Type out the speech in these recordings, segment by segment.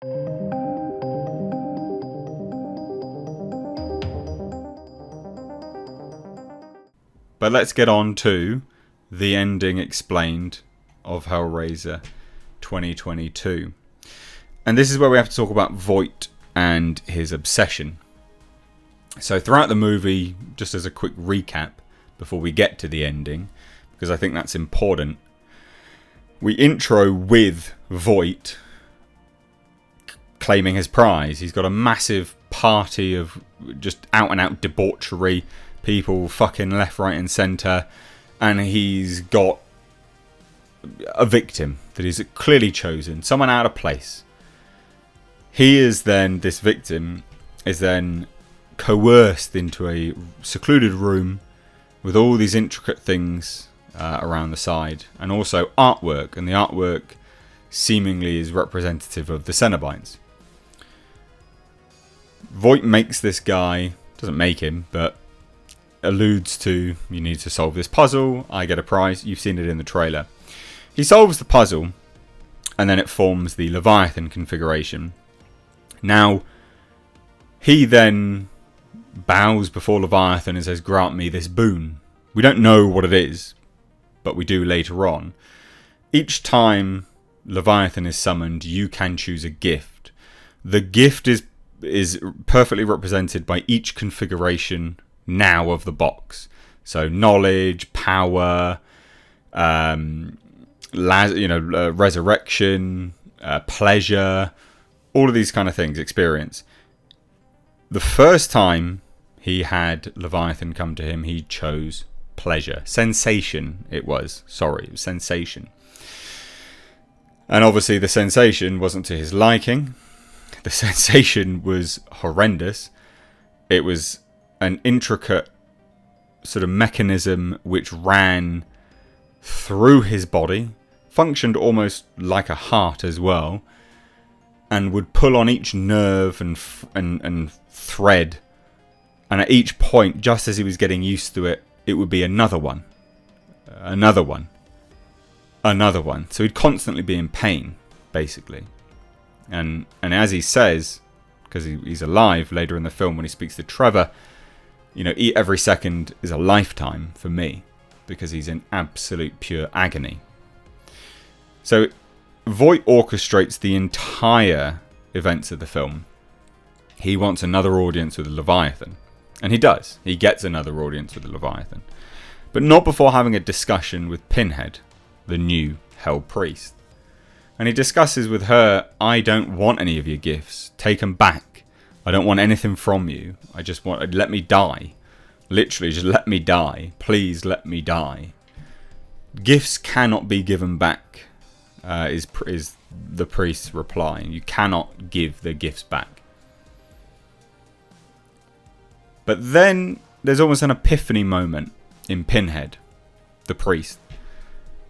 But let's get on to the ending explained of Hellraiser 2022. And this is where we have to talk about Voight and his obsession. So throughout the movie, just as a quick recap before we get to the ending, because I think that's important, we intro with Voight claiming his prize. He's got a massive party of just out and out debauchery, people fucking left, right and centre, and he's got a victim that he's clearly chosen, someone out of place. This victim is then coerced into a secluded room with all these intricate things around the side, and also artwork, and the artwork seemingly is representative of the Cenobites. Voight makes this guy, doesn't make him, but alludes to, you need to solve this puzzle, I get a prize. You've seen it in the trailer. He solves the puzzle, and then it forms the Leviathan configuration. Now, he then bows before Leviathan and says, grant me this boon. We don't know what it is, but we do later on. Each time Leviathan is summoned, you can choose a gift. The gift is perfectly represented by each configuration now of the box. So knowledge, power, resurrection, pleasure, all of these kind of things, experience. The first time he had Leviathan come to him, he chose pleasure. Sensation, it was sensation. And obviously the sensation wasn't to his liking. The sensation was horrendous. It was an intricate sort of mechanism which ran through his body, functioned almost like a heart as well, and would pull on each nerve and thread, and at each point, just as he was getting used to it, it would be another one, another one, another one. So he'd constantly be in pain, basically. And as he says, because he's alive later in the film when he speaks to Trevor, every second is a lifetime for me, because he's in absolute pure agony. So Voight orchestrates the entire events of the film. He wants another audience with the Leviathan. And he does. He gets another audience with the Leviathan. But not before having a discussion with Pinhead, the new Hell Priest. And he discusses with her, I don't want any of your gifts. Take them back. I don't want anything from you. I just want, let me die. Literally, just let me die. Please let me die. Gifts cannot be given back, is the priest's reply. You cannot give the gifts back. But then there's almost an epiphany moment in Pinhead, the priest,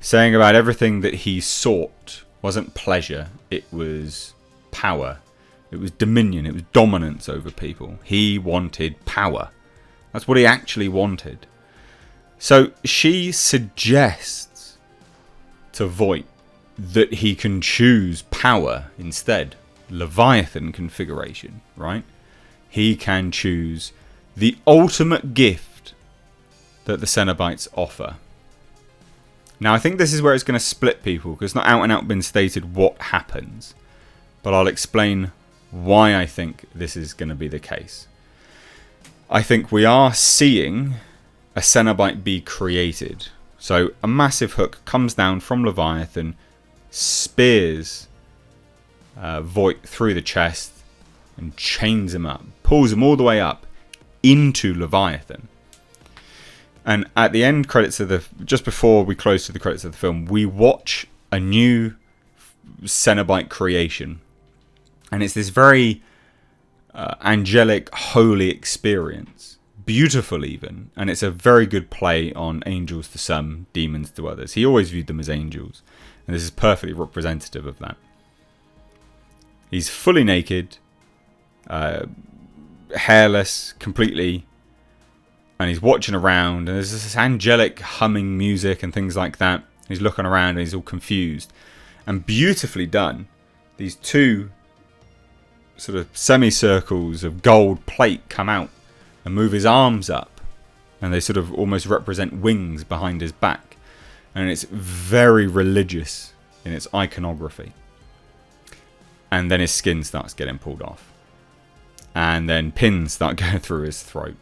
saying about everything that he sought wasn't pleasure, it was power. It was dominion, it was dominance over people. He wanted power. That's what he actually wanted. So she suggests to Voight that he can choose power instead. Leviathan configuration, right? He can choose the ultimate gift that the Cenobites offer. Now, I think this is where it's going to split people, because it's not out and out been stated what happens. But I'll explain why I think this is going to be the case. I think we are seeing a Cenobite be created. So a massive hook comes down from Leviathan, spears Voight through the chest, and chains him up, pulls him all the way up into Leviathan. And at the end credits of just before we close to the credits of the film, we watch a new Cenobite creation. And it's this very angelic, holy experience. Beautiful even. And it's a very good play on angels to some, demons to others. He always viewed them as angels. And this is perfectly representative of that. He's fully naked, hairless, completely, and he's watching around, and there's this angelic humming music and things like that. He's looking around and he's all confused, and beautifully done. These two sort of semicircles of gold plate come out and move his arms up, and they sort of almost represent wings behind his back, and it's very religious in its iconography. And then his skin starts getting pulled off, and then pins start going through his throat,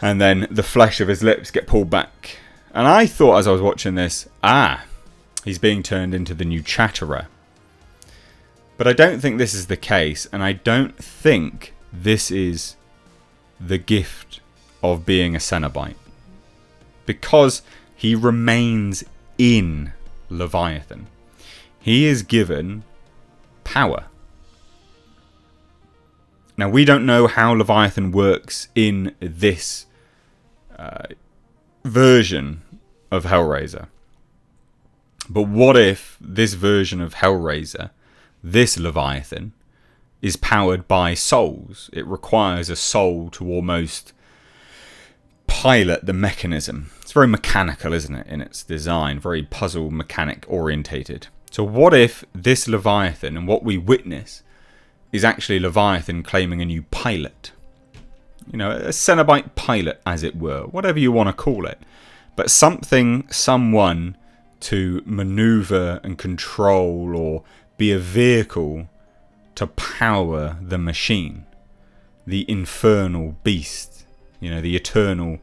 and then the flesh of his lips get pulled back. And I thought as I was watching this, he's being turned into the new Chatterer. But I don't think this is the case, and I don't think this is the gift of being a Cenobite, because he remains in Leviathan. He is given power. Now, we don't know how Leviathan works in this version of Hellraiser. But what if this version of Hellraiser, this Leviathan, is powered by souls? It requires a soul to almost pilot the mechanism. It's very mechanical, isn't it, in its design? Very puzzle mechanic orientated. So what if this Leviathan, and what we witness, is actually Leviathan claiming a new pilot? You know, a Cenobite pilot, as it were, whatever you want to call it. But someone to maneuver and control, or be a vehicle to power the machine, the infernal beast, the eternal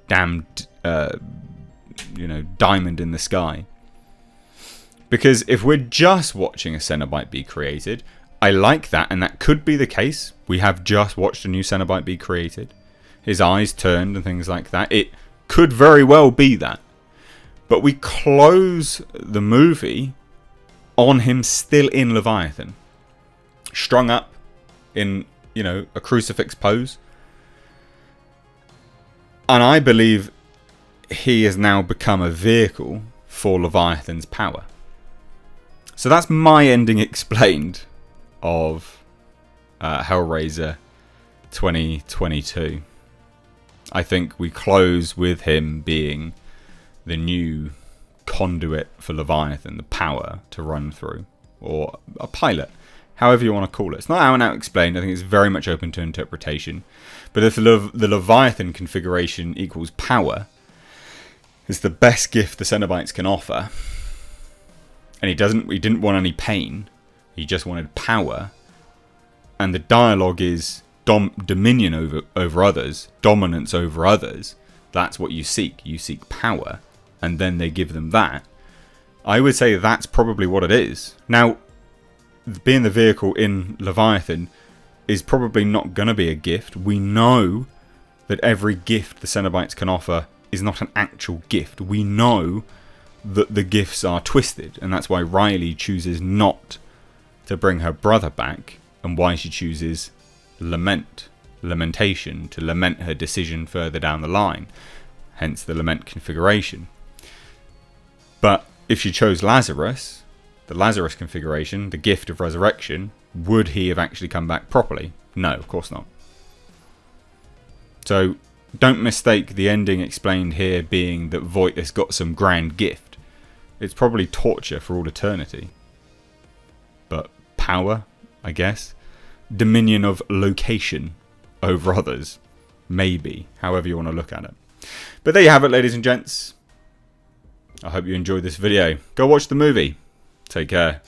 damned, diamond in the sky. Because if we're just watching a Cenobite be created, I like that, and that could be the case. We have just watched a new Cenobite be created. His eyes turned and things like that. It could very well be that. But we close the movie on him still in Leviathan, strung up in, a crucifix pose. And I believe he has now become a vehicle for Leviathan's power. So that's my ending explained of Hellraiser 2022. I think we close with him being the new conduit for Leviathan, the power to run through, or a pilot, however you want to call it. It's not out and out explained. I think it's very much open to interpretation. But if the Leviathan configuration equals power, it's the best gift the Cenobites can offer. And he didn't want any pain. He just wanted power. And the dialogue is dominion over others, dominance over others. That's what you seek. You seek power. And then they give them that. I would say that's probably what it is. Now, being the vehicle in Leviathan is probably not going to be a gift. We know that every gift the Cenobites can offer is not an actual gift. We know that the gifts are twisted. And that's why Riley chooses not to bring her brother back, and why she chooses lamentation, to lament her decision further down the line, hence the lament configuration. But if she chose Lazarus, the Lazarus configuration, the gift of resurrection, would he have actually come back properly? No, of course not. So don't mistake the ending explained here being that Voight has got some grand gift. It's probably torture for all eternity. But power, I guess. Dominion of location over others. Maybe. However you want to look at it. But there you have it, ladies and gents. I hope you enjoyed this video. Go watch the movie. Take care.